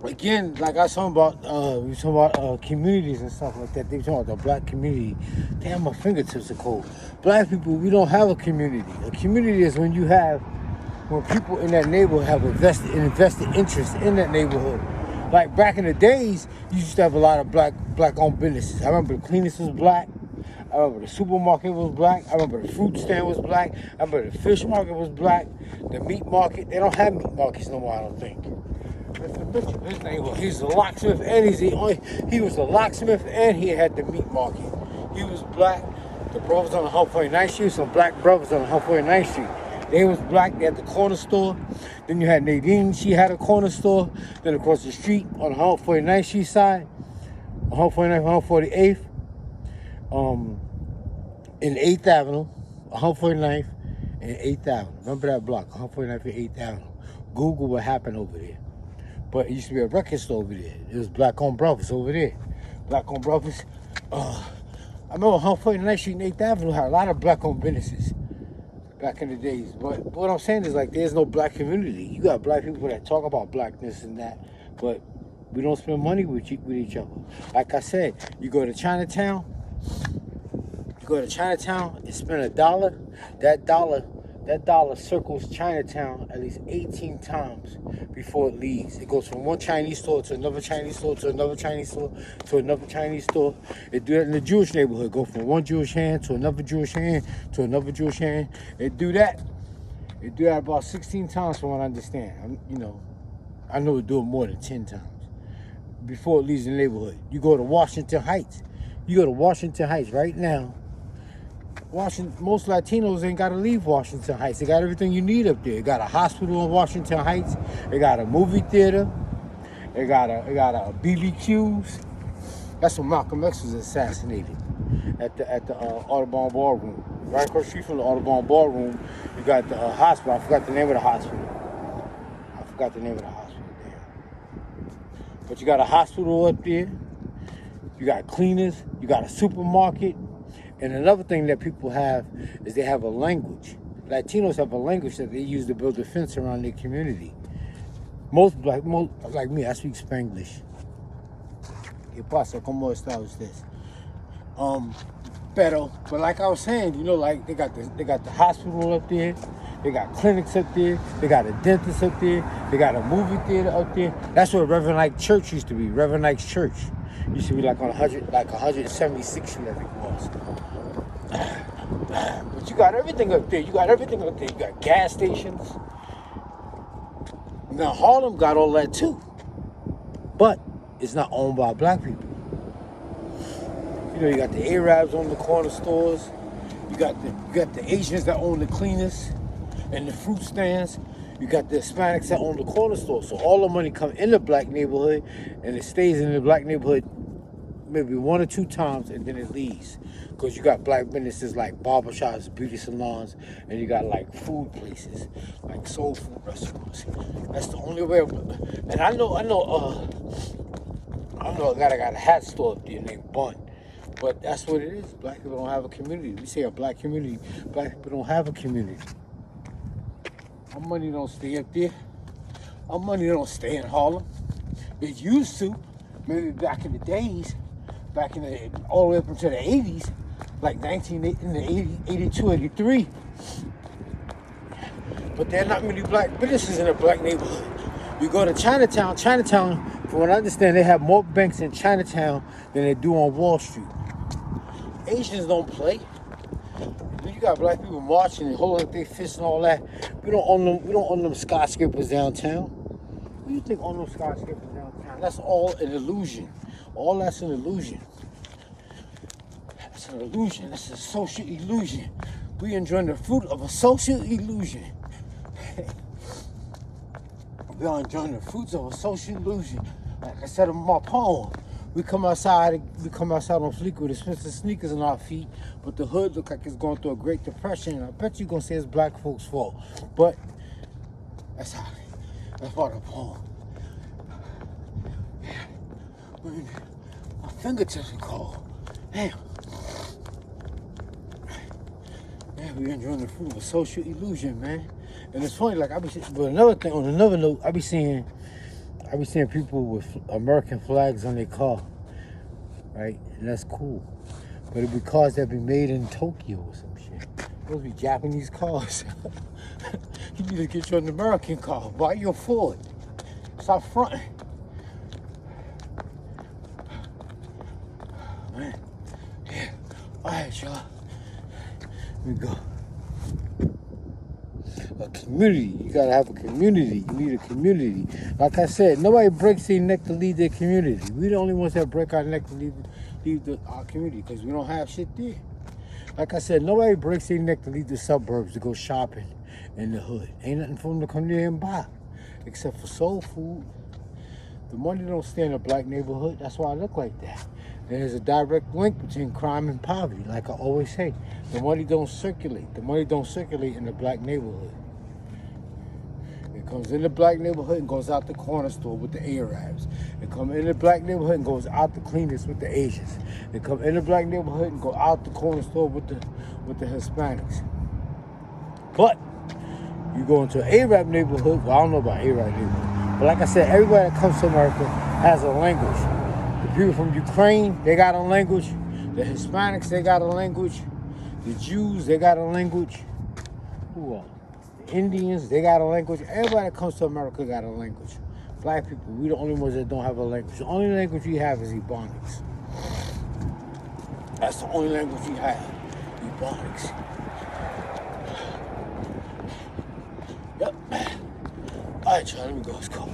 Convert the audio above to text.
again, like I was talking about, we were talking about communities and stuff like that. They were talking about the black community. Damn, my fingertips are cold. Black people, we don't have a community. A community is when people in that neighborhood have invested interest in that neighborhood. Like back in the days, you used to have a lot of black-owned businesses. I remember the cleaners was black. I remember the supermarket was black. I remember the fruit stand was black. I remember the fish market was black. The meat market, they don't have meat markets no more, I don't think. Mr. Mitchell, his name was, he's a locksmith and he was a locksmith and he had the meat market. He was black. The brothers on the 149th Street, some black brothers on the 149th Street. They was black, they had the corner store. Then you had Nadine, she had a corner store. Then across the street on the 149th Street side, 149th, 148th, in 8th Avenue, 149th and 8th Avenue. Remember that block, 149th and 8th Avenue. Google what happened over there. But it used to be a record store over there. It was black-owned brothers over there. Black-owned brothers. I remember 149th Street and 8th Avenue had a lot of black-owned businesses back in the days. But what I'm saying is, like, there's no black community. You got black people that talk about blackness and that, but we don't spend money with each other. Like I said, you go to Chinatown and spend $1. That dollar circles Chinatown at least 18 times before it leaves. It goes from one Chinese store to another Chinese store to another Chinese store to another Chinese store. It do that in the Jewish neighborhood. Go from one Jewish hand to another Jewish hand to another Jewish hand. It do that about 16 times from what I understand. I know it do it more than 10 times before it leaves the neighborhood. You go to Washington Heights right now. Most Latinos ain't got to leave Washington Heights. They got everything you need up there. They got a hospital in Washington Heights. They got a movie theater. They got a BBQs. That's when Malcolm X was assassinated at the Audubon Ballroom. Right across the street from the Audubon Ballroom, you got the hospital. I forgot the name of the hospital. But you got a hospital up there. You got cleaners. You got a supermarket. And another thing that people have is they have a language. Latinos have a language that they use to build a fence around their community. Most like me, I speak Spanglish. ¿Qué pasa? ¿Cómo está usted? But like I was saying, like they got the hospital up there, they got clinics up there, they got a dentist up there, they got a movie theater up there. That's where Reverend Ike Church used to be. Reverend Ike's Church used to be like on 176th Street, I think it was. But you got everything up there. You got gas stations. Now Harlem got all that too, but it's not owned by black people. You got the Arabs on the corner stores. You got the Asians that own the cleaners and the fruit stands. You got the Hispanics that own the corner stores. So all the money comes in the black neighborhood, and it stays in the black neighborhood maybe one or two times, and then it leaves. Because you got black businesses like barbershops, beauty salons, and you got like food places, like soul food restaurants. That's the only way. And I know a guy that got a hat store up there named Bun. But that's what it is. Black people don't have a community. We say a black community. Black people don't have a community. Our money don't stay up there. Our money don't stay in Harlem. It used to. Maybe back in the days. All the way up into the 80s. Like 82, 83. But there are not many black businesses in a black neighborhood. You go to Chinatown, from what I understand, they have more banks in Chinatown than they do on Wall Street. Asians don't play. You got black people marching and holding up their fists and all that. We don't own them skyscrapers downtown. What do you think own them skyscrapers downtown? That's all an illusion. All that's an illusion. That's an illusion. That's a social illusion. We enjoying the fruit of a social illusion. We are enjoying the fruits of a social illusion. Like I said in my poem, we come outside on fleek with expensive sneakers on our feet, but the hood look like it's going through a Great Depression, and I bet you're gonna say it's black folks' fault. But that's part of the poem. My fingertips are cold. Damn. Man, we enjoying the fruit of a social illusion, man. And it's funny, like on another note, I be seeing I be seeing people with American flags on their car, right? And that's cool. But it be cars that be made in Tokyo or some shit. Those be Japanese cars. You need to get you an American car. Buy your Ford. Stop fronting. Man. Yeah. All right, y'all. Let me go. A community. You gotta have a community. You need a community. Like I said, nobody breaks their neck to leave their community. We the only ones that break our neck to leave our community because we don't have shit there. Like I said, nobody breaks their neck to leave the suburbs to go shopping in the hood. Ain't nothing for them to come there and buy, except for soul food. The money don't stay in a black neighborhood. That's why I look like that. There's a direct link between crime and poverty. Like I always say, the money don't circulate. The money don't circulate in the black neighborhood. It comes in the black neighborhood and goes out the corner store with the Arabs. It comes in the black neighborhood and goes out the cleaners with the Asians. It comes in the black neighborhood and go out the corner store with the Hispanics. But you go into an Arab neighborhood, well, I don't know about Arab neighborhood, but like I said, everybody that comes to America has a language. The people from Ukraine, they got a language. The Hispanics, they got a language. The Jews, they got a language. Who else? The Indians, they got a language. Everybody that comes to America got a language. Black people, we the only ones that don't have a language. The only language we have is Ebonics. That's the only language we have. Ebonics. Yep. All right, y'all, let me go. Let's go.